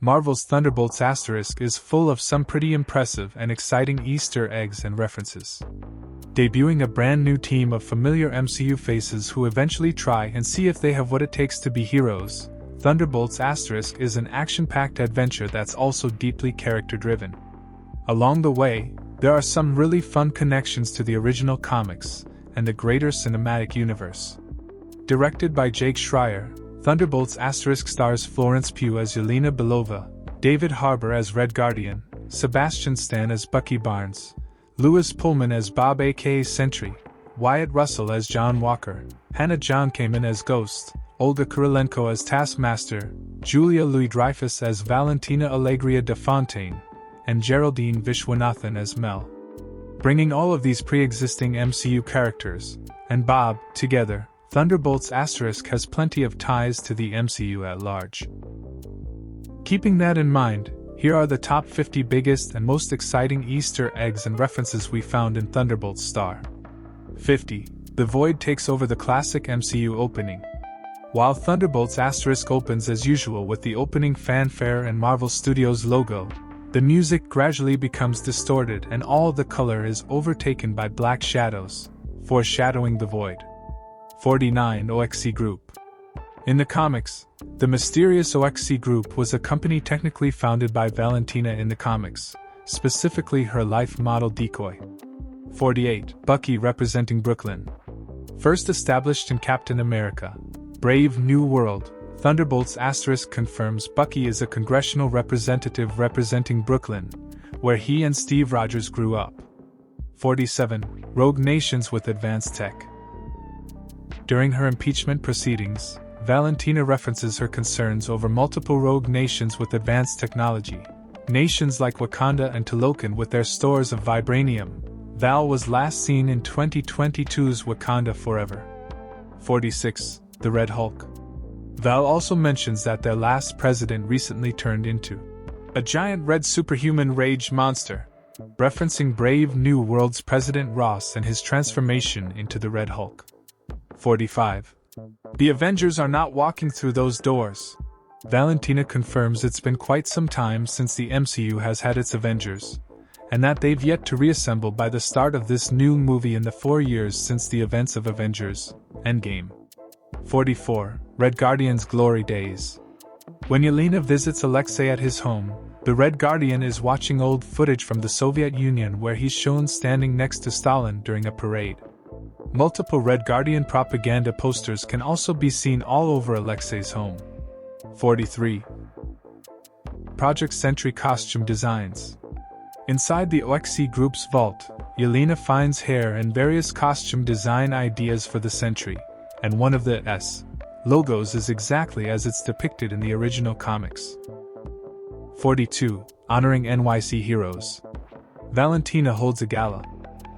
Marvel's Thunderbolts * is full of some pretty impressive and exciting Easter eggs and references. Debuting a brand new team of familiar MCU faces who eventually try and see if they have what it takes to be heroes, Thunderbolts * is an action-packed adventure that's also deeply character-driven. Along the way, there are some really fun connections to the original comics and the greater cinematic universe. Directed by Jake Schreier, Thunderbolts * stars Florence Pugh as Yelena Belova, David Harbour as Red Guardian, Sebastian Stan as Bucky Barnes, Lewis Pullman as Bob aka Sentry, Wyatt Russell as John Walker, Hannah John Kamen as Ghost, Olga Kurylenko as Taskmaster, Julia Louis-Dreyfus as Valentina Alegria de Fontaine, and Geraldine Vishwanathan as Mel. Bringing all of these pre-existing MCU characters, and Bob, together, Thunderbolts * has plenty of ties to the MCU at large. Keeping that in mind, here are the top 50 biggest and most exciting Easter eggs and references we found in Thunderbolts * 50. The Void takes over the classic MCU opening. While Thunderbolts * opens as usual with the opening fanfare and Marvel Studios logo, the music gradually becomes distorted and all the color is overtaken by black shadows, foreshadowing the Void. 49. OXC Group. In the comics, the mysterious OXC Group was a company technically founded by Valentina in the comics, specifically her life model Decoy. 48. Bucky representing Brooklyn. First established in Captain America: Brave New World, Thunderbolts * confirms Bucky is a congressional representative representing Brooklyn, where he and Steve Rogers grew up. 47. Rogue nations with advanced tech. During her impeachment proceedings, Valentina references her concerns over multiple rogue nations with advanced technology. Nations like Wakanda and Talokan with their stores of vibranium. Val was last seen in 2022's Wakanda Forever. 46. The Red Hulk. Val also mentions that their last president recently turned into a giant red superhuman rage monster, referencing Brave New World's President Ross and his transformation into the Red Hulk. 45. The Avengers are not walking through those doors. Valentina confirms it's been quite some time since the MCU has had its Avengers, and that they've yet to reassemble by the start of this new movie in the 4 years since the events of Avengers Endgame. 44. Red Guardian's Glory Days. When Yelena visits Alexei at his home, the Red Guardian is watching old footage from the Soviet Union where he's shown standing next to Stalin during a parade. Multiple Red Guardian propaganda posters can also be seen all over Alexei's home. 43. Project Sentry costume designs. Inside the OXC Group's vault, Yelena finds hair and various costume design ideas for the Sentry, and one of the S logos is exactly as it's depicted in the original comics. 42. Honoring NYC Heroes. Valentina holds a gala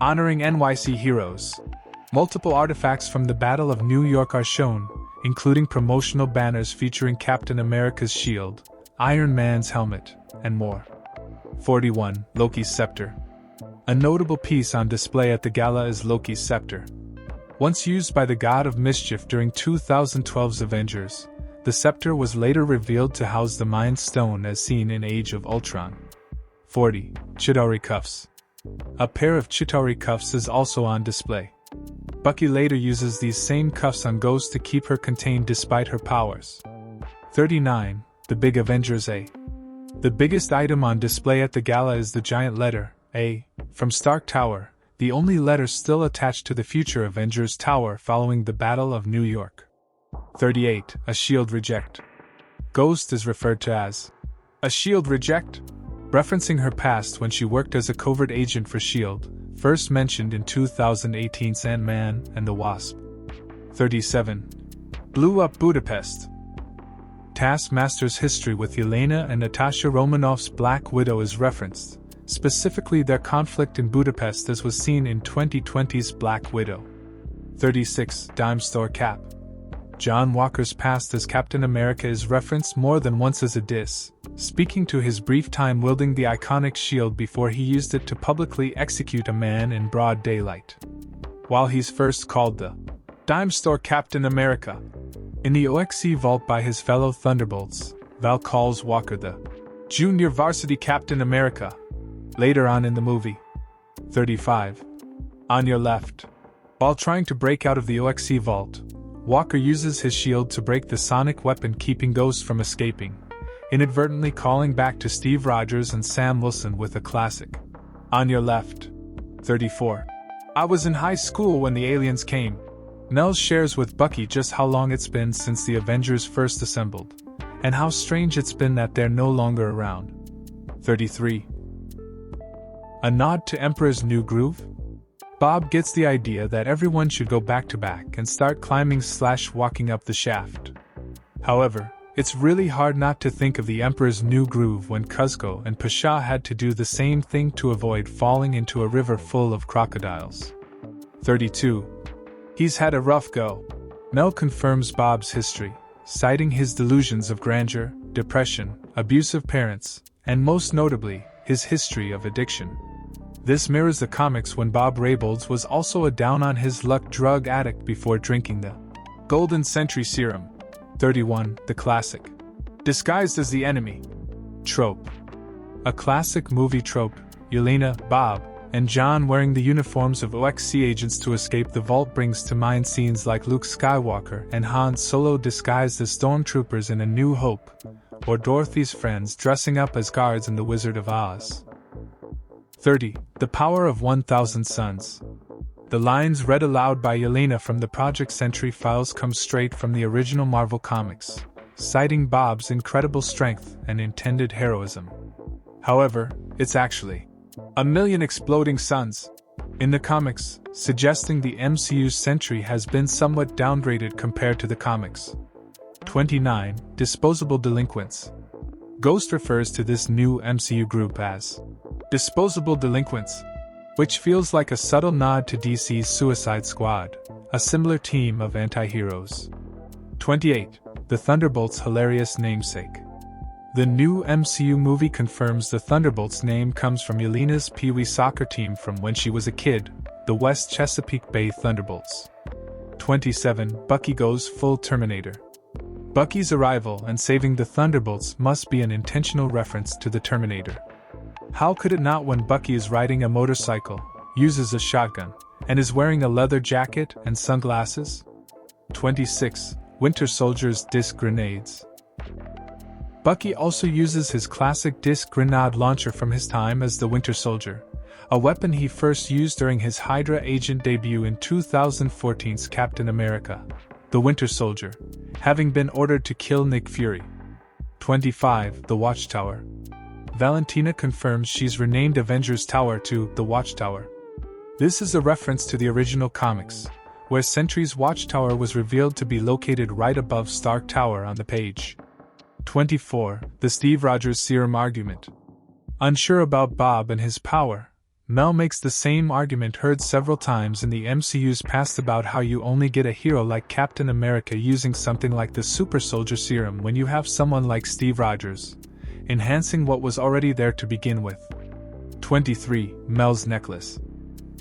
honoring NYC heroes. Multiple artifacts from the Battle of New York are shown, including promotional banners featuring Captain America's shield, Iron Man's helmet, and more. 41. Loki's Scepter. A notable piece on display at the gala is Loki's scepter. Once used by the God of Mischief during 2012's Avengers, the scepter was later revealed to house the Mind Stone as seen in Age of Ultron. 40. Chitauri Cuffs. A pair of Chitauri cuffs is also on display. Bucky later uses these same cuffs on Ghost to keep her contained despite her powers. 39. The Big Avengers A. The biggest item on display at the gala is the giant letter A from Stark Tower, the only letter still attached to the future Avengers Tower following the Battle of New York. 38. A Shield Reject. Ghost is referred to as a Shield Reject, referencing her past when she worked as a covert agent for S.H.I.E.L.D., first mentioned in 2018's Ant-Man and the Wasp. 37. Blew Up Budapest. Taskmaster's history with Yelena and Natasha Romanoff's Black Widow is referenced, specifically their conflict in Budapest as was seen in 2020's Black Widow. 36. Dime Store Cap. John Walker's past as Captain America is referenced more than once as a diss, speaking to his brief time wielding the iconic shield before he used it to publicly execute a man in broad daylight. While he's first called the Dime Store Captain America in the OXC vault by his fellow Thunderbolts, Val calls Walker the Junior Varsity Captain America, later on in the movie. 35. On your left. While trying to break out of the OXC vault, Walker uses his shield to break the sonic weapon, keeping Ghost from escaping, inadvertently calling back to Steve Rogers and Sam Wilson with a classic. On your left. 34. I was in high school when the aliens came. Nell shares with Bucky just how long it's been since the Avengers first assembled, and how strange it's been that they're no longer around. 33. A nod to Emperor's New Groove? Bob gets the idea that everyone should go back to back and start climbing/walking up the shaft. However, it's really hard not to think of the Emperor's New Groove when Kuzco and Pasha had to do the same thing to avoid falling into a river full of crocodiles. 32. He's had a rough go. Mel confirms Bob's history, citing his delusions of grandeur, depression, abusive parents, and most notably, his history of addiction. This mirrors the comics when Bob Raybolds was also a down-on-his-luck drug addict before drinking the Golden Sentry serum. 31. The classic. Disguised as the enemy. Trope. A classic movie trope, Yelena, Bob, and John wearing the uniforms of OXC agents to escape the vault brings to mind scenes like Luke Skywalker and Han Solo disguised as stormtroopers in A New Hope, or Dorothy's friends dressing up as guards in The Wizard of Oz. 30. The Power of 1,000 Suns. The lines read aloud by Yelena from the Project Sentry files come straight from the original Marvel Comics, citing Bob's incredible strength and intended heroism. However, it's actually 1,000,000 exploding suns in the comics, suggesting the MCU's Sentry has been somewhat downgraded compared to the comics. 29. Disposable Delinquents. Ghost refers to this new MCU group as Disposable Delinquents, which feels like a subtle nod to DC's Suicide Squad, a similar team of anti-heroes. 28. The Thunderbolts' hilarious namesake. The new MCU movie confirms the Thunderbolts name comes from Yelena's Pee Wee soccer team from when she was a kid, the West Chesapeake Bay Thunderbolts. 27. Bucky goes full Terminator. Bucky's arrival and saving the Thunderbolts must be an intentional reference to the Terminator. How could it not when Bucky is riding a motorcycle, uses a shotgun, and is wearing a leather jacket and sunglasses? 26. Winter Soldier's disc grenades. Bucky also uses his classic disc grenade launcher from his time as the Winter Soldier, a weapon he first used during his Hydra agent debut in 2014's Captain America, the Winter Soldier, having been ordered to kill Nick Fury. 25. The Watchtower. Valentina confirms she's renamed Avengers Tower to the Watchtower. This is a reference to the original comics, where Sentry's Watchtower was revealed to be located right above Stark Tower on the page. 24. The Steve Rogers serum argument. Unsure about Bob and his power, Mel makes the same argument heard several times in the MCU's past about how you only get a hero like Captain America using something like the Super Soldier Serum when you have someone like Steve Rogers, enhancing what was already there to begin with. 23. Mel's necklace.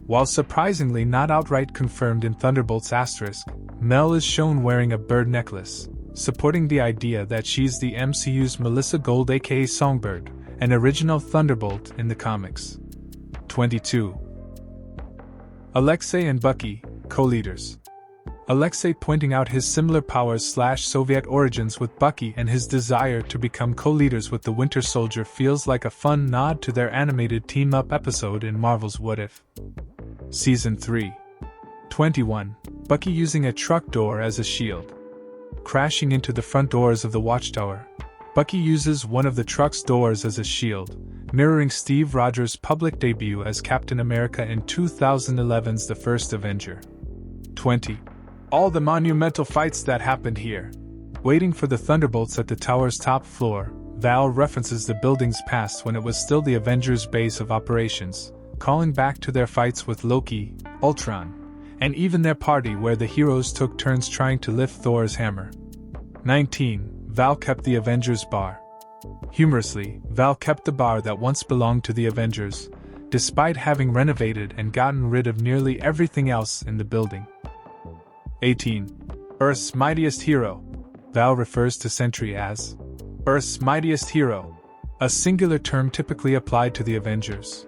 While surprisingly not outright confirmed in Thunderbolts *, Mel is shown wearing a bird necklace, supporting the idea that she's the MCU's Melissa Gold aka Songbird, an original Thunderbolt in the comics. 22. Alexei and Bucky, co-leaders. Alexei pointing out his similar powers/Soviet origins with Bucky and his desire to become co-leaders with the Winter Soldier feels like a fun nod to their animated team-up episode in Marvel's What If? Season 3. 21. Bucky using a truck door as a shield. Crashing into the front doors of the Watchtower, Bucky uses one of the truck's doors as a shield, mirroring Steve Rogers' public debut as Captain America in 2011's The First Avenger. 20. All the monumental fights that happened here. Waiting for the Thunderbolts at the tower's top floor, Val references the building's past when it was still the Avengers' base of operations, calling back to their fights with Loki, Ultron, and even their party where the heroes took turns trying to lift Thor's hammer. 19. Val kept the Avengers bar. Humorously, Val kept the bar that once belonged to the Avengers, despite having renovated and gotten rid of nearly everything else in the building. 18. Earth's mightiest hero. Val refers to Sentry as Earth's mightiest hero, a singular term typically applied to the Avengers.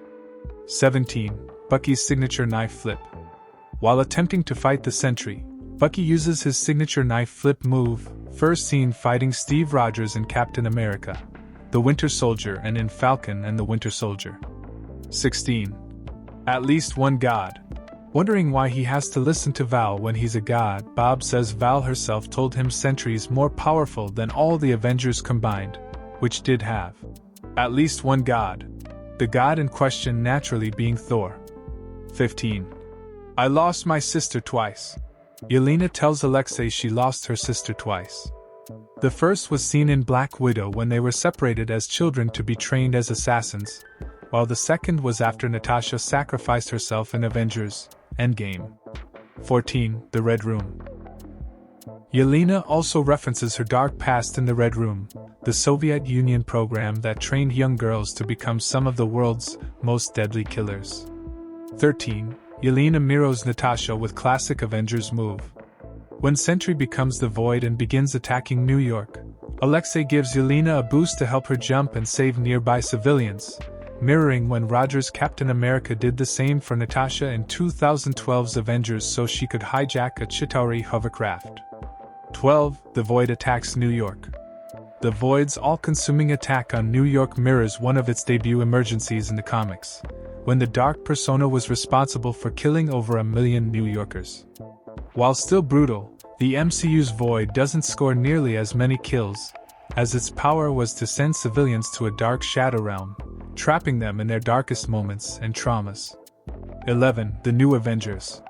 17. Bucky's signature knife flip. While attempting to fight the Sentry, Bucky uses his signature knife flip move, first seen fighting Steve Rogers in Captain America, the Winter Soldier, and in Falcon and the Winter Soldier. 16. At least one god. Wondering why he has to listen to Val when he's a god, Bob says Val herself told him Sentry's more powerful than all the Avengers combined, which did have at least one god. The god in question naturally being Thor. 15. I lost my sister twice. Yelena tells Alexei she lost her sister twice. The first was seen in Black Widow when they were separated as children to be trained as assassins, while the second was after Natasha sacrificed herself in Avengers Endgame. 14. The Red Room. Yelena also references her dark past in the Red Room, the Soviet Union program that trained young girls to become some of the world's most deadly killers. 13. Yelena mirrors Natasha with classic Avengers move. When Sentry becomes the Void and begins attacking New York, Alexei gives Yelena a boost to help her jump and save nearby civilians, mirroring when Rogers' Captain America did the same for Natasha in 2012's Avengers so she could hijack a Chitauri hovercraft. 12. The Void attacks New York. The Void's all-consuming attack on New York mirrors one of its debut emergencies in the comics, when the Dark Persona was responsible for killing over 1 million New Yorkers. While still brutal, the MCU's Void doesn't score nearly as many kills, as its power was to send civilians to a dark shadow realm, trapping them in their darkest moments and traumas. 11. The New Avengers.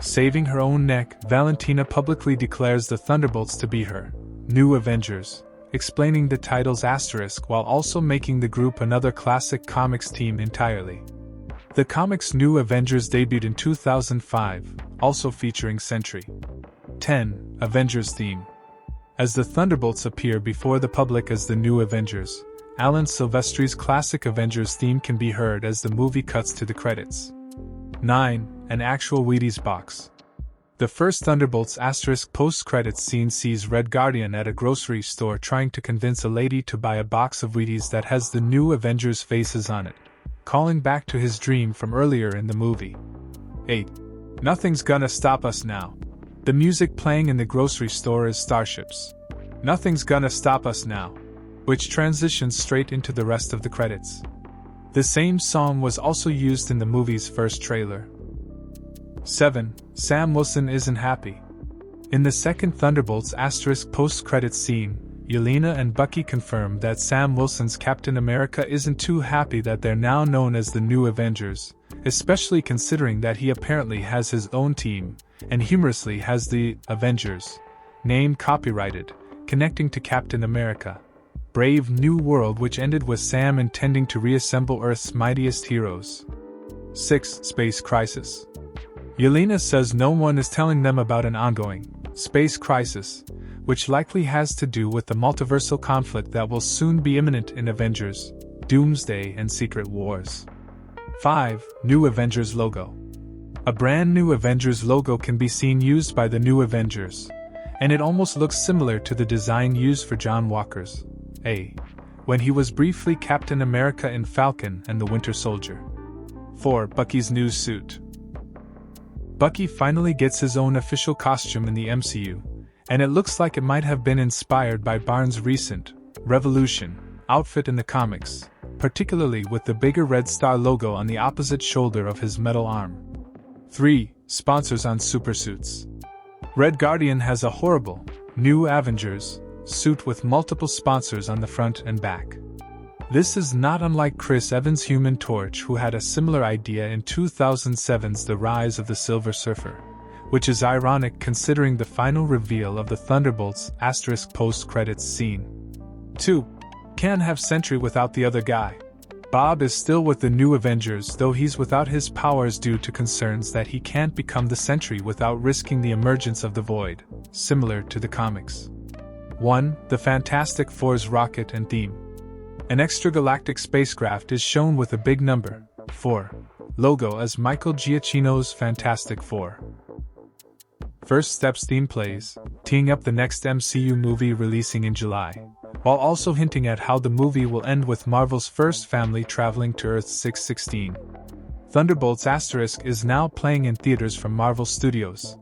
Saving her own neck, Valentina publicly declares the Thunderbolts to be her New Avengers, explaining the title's asterisk while also making the group another classic comics team entirely. The comics New Avengers debuted in 2005, also featuring Sentry. 10. Avengers theme. As the Thunderbolts appear before the public as the New Avengers, Alan Silvestri's classic Avengers theme can be heard as the movie cuts to the credits. 9. An actual Wheaties box. The first Thunderbolts * post-credits scene sees Red Guardian at a grocery store trying to convince a lady to buy a box of Wheaties that has the New Avengers faces on it, calling back to his dream from earlier in the movie. 8. Nothing's gonna stop us now. The music playing in the grocery store is Starships. Nothing's gonna stop us now, which transitions straight into the rest of the credits. The same song was also used in the movie's first trailer. 7. Sam Wilson isn't happy. In the second Thunderbolts * post-credits scene, Yelena and Bucky confirm that Sam Wilson's Captain America isn't too happy that they're now known as the New Avengers, especially considering that he apparently has his own team, and humorously has the Avengers name copyrighted, connecting to Captain America: Brave New World, which ended with Sam intending to reassemble Earth's mightiest heroes. 6. Space Crisis. Yelena says no one is telling them about an ongoing space crisis, which likely has to do with the multiversal conflict that will soon be imminent in Avengers, Doomsday and Secret Wars. 5. New Avengers logo. A brand new Avengers logo can be seen used by the New Avengers, and it almost looks similar to the design used for John Walker's when he was briefly Captain America in Falcon and the Winter Soldier. 4. Bucky's new suit. Bucky finally gets his own official costume in the MCU, and it looks like it might have been inspired by Barnes' recent Revolution outfit in the comics, particularly with the bigger red star logo on the opposite shoulder of his metal arm. 3. Sponsors on supersuits. Red Guardian has a horrible, New Avengers suit with multiple sponsors on the front and back. This is not unlike Chris Evans' Human Torch, who had a similar idea in 2007's The Rise of the Silver Surfer, which is ironic considering the final reveal of the Thunderbolts * post-credits scene. 2. Can't have Sentry without the other guy. Bob is still with the New Avengers, though he's without his powers due to concerns that he can't become the Sentry without risking the emergence of the Void, similar to the comics. 1. The Fantastic Four's rocket and theme. An extragalactic spacecraft is shown with a big number 4 logo as Michael Giacchino's Fantastic Four. First Steps theme plays, teeing up the next MCU movie releasing in July, while also hinting at how the movie will end with Marvel's first family traveling to Earth 616. Thunderbolts * is now playing in theaters from Marvel Studios.